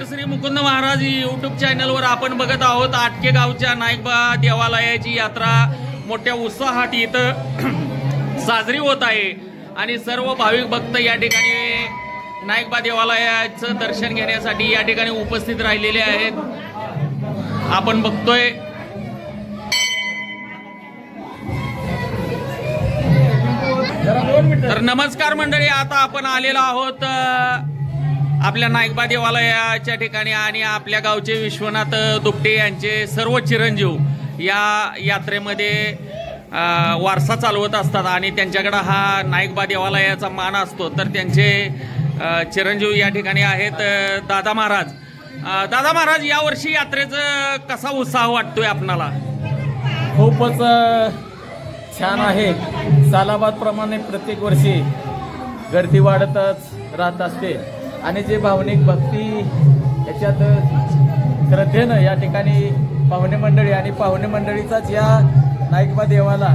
Shri Mukund Maharaj YouTube चॅनलवर आपण बघत आहोत आटके गावच्या नाईकबा देवालयाची यात्रा मोठ्या उत्साहात इथं साजरी होत आहे आणि सर्व भाविक भक्त या ठिकाणी नाईकबा देवालयाचं दर्शन घेण्यासाठी या ठिकाणी उपस्थित राहिलेले आहेत। आपण बघतोय तर नमस्कार मंडळी, आता आपण आलेलो आहोत आपल्या नाईकबा देवालयाच्या ठिकाणी आणि आपल्या गावचे विश्वनाथ दुपटे यांचे सर्व चिरंजीव या यात्रेमध्ये वारसा चालवत असतात आणि त्यांच्याकडे हा नाईकबा देवालयाचा मान असतो। तर त्यांचे चिरंजीव या ठिकाणी आहेत दादा महाराज। दादा महाराज, यावर्षी यात्रेचा कसा उत्साह वाटतोय आपणाला? खूपच छान आहे। सालाबाद प्रमाणे प्रत्येक वर्षी गर्दी वाढतच राहत असते आणि जे भावनिक भक्ती याच्यात श्रद्धेनं या ठिकाणी पाहुणे मंडळी आणि पाहुणे मंडळीचाच या नाईकबा देवाला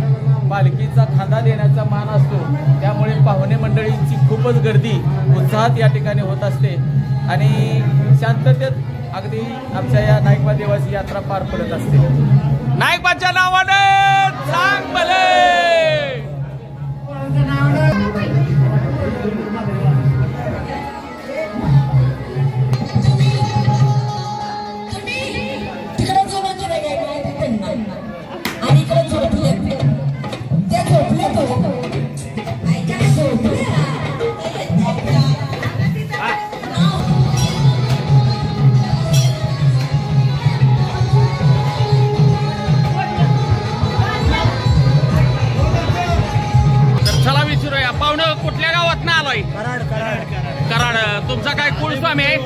पालखीचा खांदा देण्याचा मान असतो, त्यामुळे पाहुणे मंडळींची खूपच गर्दी उत्साहात या ठिकाणी होत असते आणि शांततेत अगदी आमच्या या नाईकबा देवाची यात्रा पार पडत असते। नाईकबाच्या नावाने सांग भले। कुठल्या गावात ना आलोय? कराड। तुमचा काय कुलस्वामी आहे?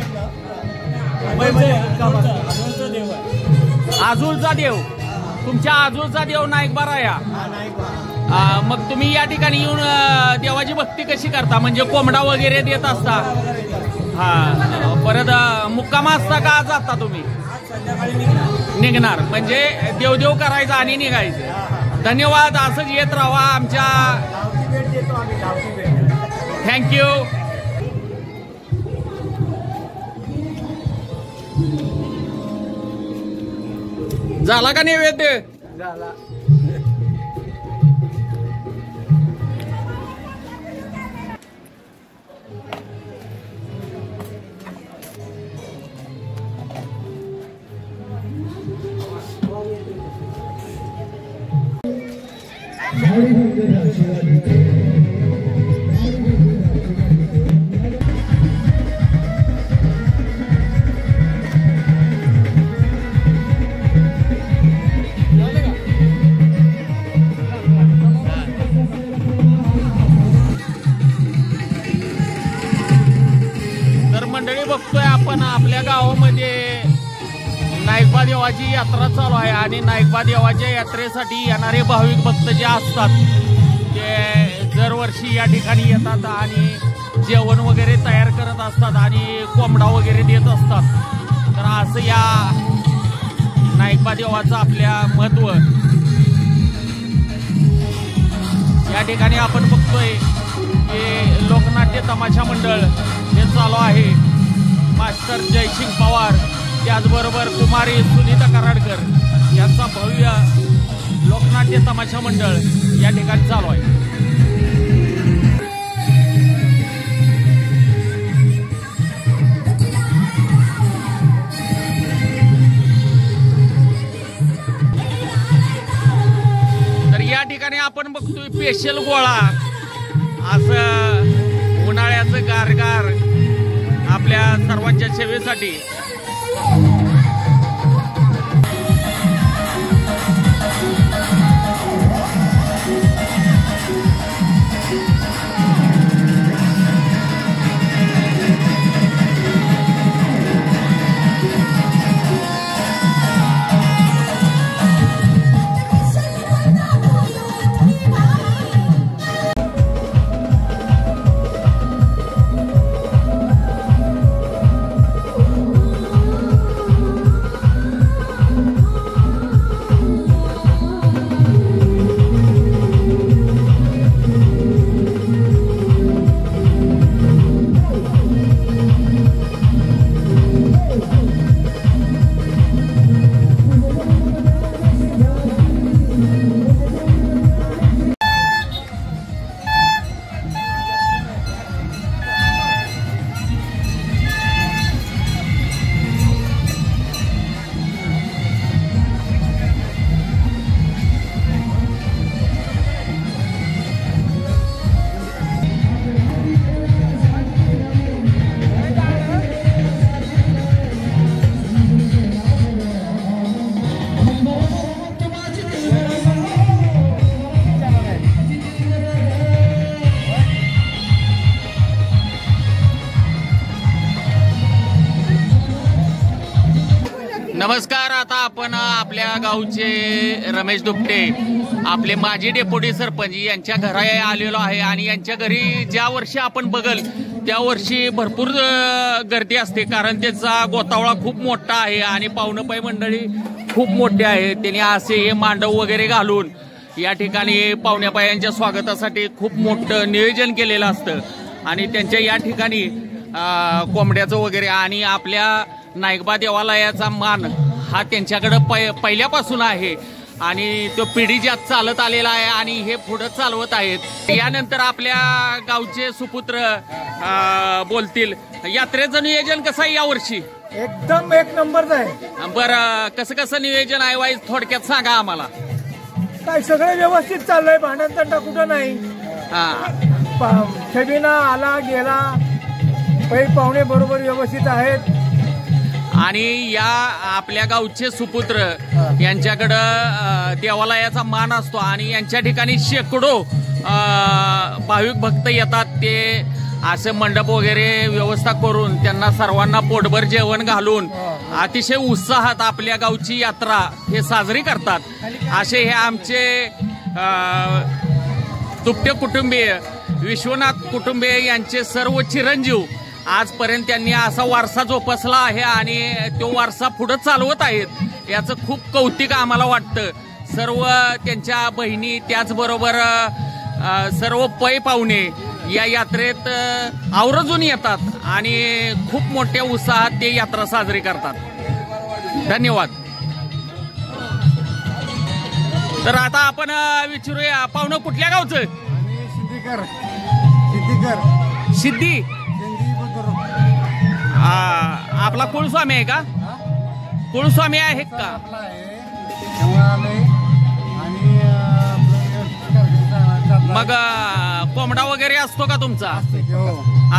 आजूलचा देव। तुमच्या आजूलचा देव नाईकबा राया। मग तुम्ही या ठिकाणी येऊन देवाची भक्ती कशी करता? म्हणजे कोंबडा वगैरे देत असता? हा, परत मुक्काम असता का जाता तुम्ही? निघणार म्हणजे देवदेव करायचं आणि निघायचं। धन्यवाद, असंच येत राहा आमच्या। थँक्यू। झाला का नैवेद्य? झाला। बघतोय आपण आपल्या गावामध्ये नाईकबा देवाची यात्रा चालू आहे आणि नाईकबा देवाच्या यात्रेसाठी येणारे भाविक भक्त जे असतात ते दरवर्षी या ठिकाणी येतात आणि जेवण वगैरे तयार करत असतात आणि कोंबडा वगैरे देत असतात। तर असं या नाईकबा देवाचं आपल्या महत्व या ठिकाणी आपण बघतोय की लोकनाट्य तमाशा मंडळ हे चालू आहे। मास्टर जयसिंग पवार, त्याचबरोबर कुमारी सुनीता कराडकर यांचा भव्य लोकनाट्य तमाशा मंडळ या ठिकाणी चालू आहे। तर या ठिकाणी आपण बघतोय स्पेशल गोळा, असं उन्हाळ्याचं गारगार आपल्या सर्वांच्या सेवेसाठी। नमस्कार. आता आपण आपल्या गावचे रमेश दुपटे आपले माजी डेप्युटी सरपंच यांच्या घरी आलेलो आहे आणि यांच्या घरी ज्या वर्षी आपण बघल त्या वर्षी भरपूर गर्दी असते, कारण त्याचा गोतावळा खूप मोठा आहे आणि पाहुणपाई मंडळी खूप मोठे आहे. त्यांनी असे हे मांडव वगैरे घालून या ठिकाणी पाहुण्यापायांच्या स्वागतासाठी खूप मोठं नियोजन केलेलं असतं आणि त्यांच्या या ठिकाणी कोंबड्याचं वगैरे आणि आपल्या नाईकबा देवालयाचा मान हा त्यांच्याकडं पहिल्यापासून आहे आणि तो पिढीजात चालत आलेला आहे आणि हे पुढे चालवत आहेत. यानंतर आपल्या गावचे सुपुत्र बोलतील. यात्रेचं नियोजन कसं आहे यावर्षी? एकदम एक नंबरच आहे. बरं, कसं कसं नियोजन आहे वाईज थोडक्यात सांगा आम्हाला. काय सगळं व्यवस्थित चाललंय, भांडण तंटा कुठं नाही. छबिना आला गेला, पै पाहुणे बरोबर व्यवस्थित आहेत. आणि या आपल्या गावचे सुपुत्र यांच्याकडं देवालयाचा मान असतो आणि यांच्या ठिकाणी शेकडो भाविक भक्त येतात. ते असे मंडप वगैरे व्यवस्था करून त्यांना सर्वांना पोटभर जेवण घालून अतिशय उत्साहात आपल्या गावची यात्रा हे साजरी करतात. असे हे आमचे दुपटे कुटुंबीय, विश्वनाथ कुटुंबीय यांचे सर्व चिरंजीव आजपर्यंत त्यांनी असा वारसा जोपासला आहे आणि तो वारसा पुढे चालवत आहेत. याचं खूप कौतिक आम्हाला वाटतं. सर्व त्यांच्या बहिणी त्याचबरोबर सर्व पै पाहुणे या यात्रेत आवर्जून येतात आणि खूप मोठ्या उत्साहात ते यात्रा साजरी करतात. धन्यवाद. तर आता आपण विचारूया, पाहुणं कुठल्या गावचं? सिद्धी. आपला कुळस्वामी आहे का? कुळस्वामी आहे का? मग कोंबडा वगैरे असतो का तुमचा?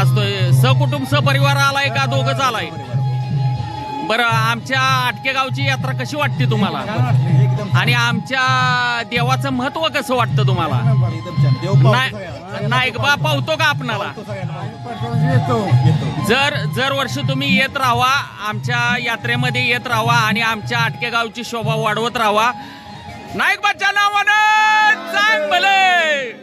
असतोय. सकुटुंब सपरिवार आलाय का दोघंच आलाय? बरं, आमच्या आटके गावची यात्रा कशी वाटते तुम्हाला आणि आमच्या देवाचं महत्व कसं वाटतं तुम्हाला? नाईकबा पावतो का आपणाला? जर वर्ष तुम्ही येत राहा, आमच्या यात्रेमध्ये येत राहा आणि आमच्या आटके गावची शोभा वाढवत राहा. नाईकबाच्या नावानं चांग भले.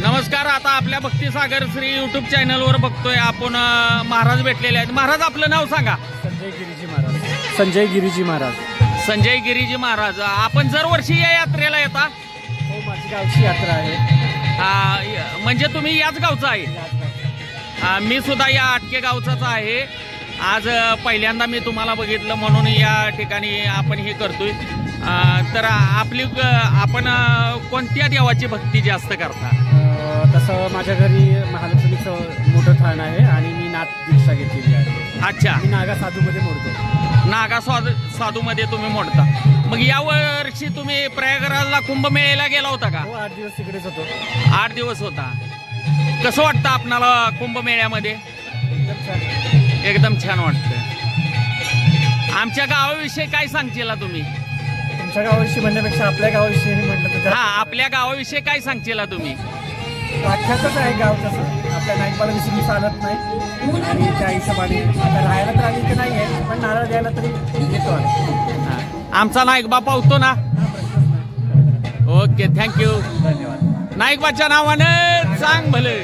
नमस्कार. आता आपल्या भक्तिसागर श्री युट्यूब चॅनलवर बघतोय आपण महाराज भेटलेले आहेत. महाराज आपलं नाव सांगा. संजय गिरीजी महाराज. संजय गिरीजी महाराज. संजय गिरीजी महाराज. आपण दरवर्षी या यात्रेला येता? हो, माझी गावची यात्रा आहे. म्हणजे तुम्ही याच गावचा आहे? मी सुद्धा या आटके गावचाच आहे. आज पहिल्यांदा मी तुम्हाला बघितलं म्हणून या ठिकाणी आपण हे करतोय. तर आपण कोणत्या देवाची भक्ती जास्त करता? तसं माझ्या घरी महालक्ष्मीचं मोठं ठाण आहे आणि मी नाथ दीक्षा घेतलेली आहे. अच्छा. मी नागा साधूमध्ये मोडतो. नागा साधूमध्ये तुम्ही मोडता. मग या वर्षी तुम्ही प्रयागराजला कुंभमेळ्याला गेला होता का? हो, 8 दिवस तिकडेच होतो. 8 दिवस होता. कसं वाटतं आपणाला कुंभमेळ्यामध्ये? एकदम छान वाटतं. आमच्या गावाविषयी काय सांगशील तुम्ही? तुमच्या गावाविषयी म्हणण्यापेक्षा आपल्या गावाविषयी म्हटलं तर आपल्या गावाविषयी काय सांगशील तुम्ही? राख्याचंच आहे गाव. तसं आपल्या नाईकबाला विसरून चालत नाही आणि त्या हिशोबाने आता राहायला तर आम्ही इथे नाही आहे, पण नारळ द्यायला तरी येतो आम्ही. आमचा नाईकबा पावतो ना? Okay, thank you. धन्यवाद. नाईकबाच्या नावानं चांग भले.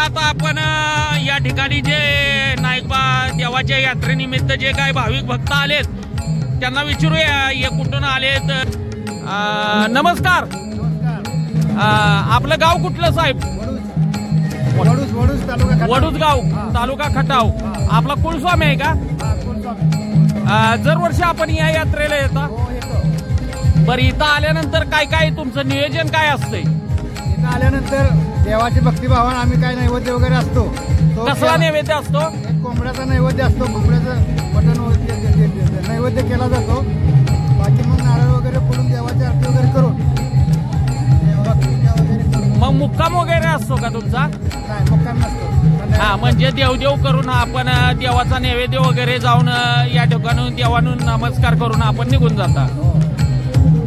आता आपण या ठिकाणी जे नाईकबा देवाच्या यात्रेनिमित्त जे काय भाविक भक्त आलेत त्यांना विचारूया हे कुठून आलेत. नमस्कार. आपलं गाव कुठलं साहेब? वडूज गाव, तालुका खटाव. आपला कुलस्वामी आहे का? दरवर्षी आपण या यात्रेला येता? बरं, इथं आल्यानंतर काय काय तुमचं नियोजन काय असतंय? इथं आल्यानंतर देवाची भक्तिभावानं आम्ही काय नैवेद्य वगैरे असतो. कसला नैवेद्य असतो? एक कोंबड्याचा नैवेद्य असतो. कोंबड्याचं मटण नैवेद्य केला जातो. बाकी मग नारळ वगैरे फोडून देवाची आरती वगैरे करून मग मुक्काम वगैरे असतो का तुमचा? नाही, मुक्काम नसतो. हा, म्हणजे देवदेव करून आपण देवाचा नैवेद्य वगैरे जाऊन या ठिकाणून देवानून नमस्कार करून आपण निघून जाता.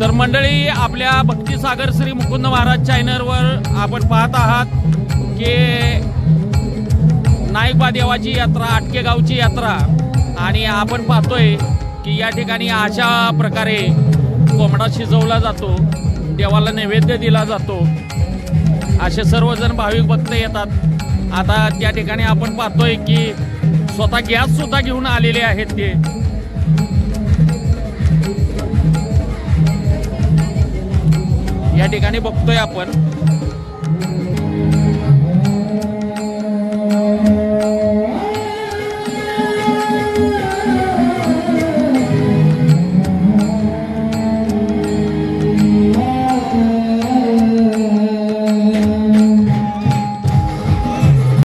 तर मंडळी, आपल्या भक्तिसागर श्री मुकुंद महाराज चॅनलवर आपण पाहत आहात की नाईकबा देवाची यात्रा, आटकेगावची यात्रा, आणि आपण पाहतोय की या ठिकाणी अशा प्रकारे कोंबडा शिजवला जातो, देवाला नैवेद्य दिला जातो. असे सर्वजण भाविक भक्त येतात. आता त्या ठिकाणी आपण पाहतोय की स्वतः गॅस सुद्धा घेऊन आलेले आहेत ते. या ठिकाणी बघतोय आपण